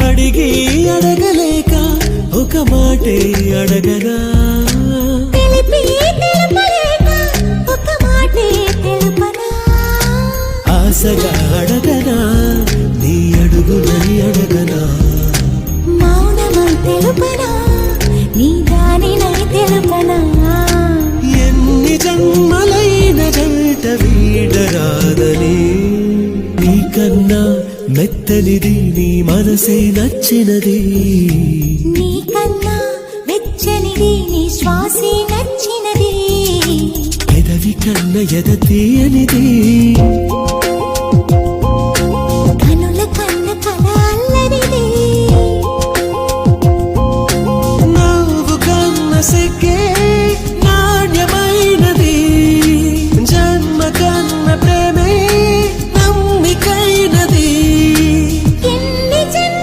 అడిగి అడగలేక ఒక మాటే అడగనా ఆశగా అడగనా నీ అడుగులని అడగనా మౌనమై తెలుపనా నీ దానినై తెలుపనా ఎన్ని జన్మలైన జంట వీడరాదని నీకన్నా మెత్తనిది నీ మనసే నచ్చినది నీకన్నా వెచ్చనిది నీ శ్వాసే నచ్చినది ఎదవి కన్న ఎద తీయనిది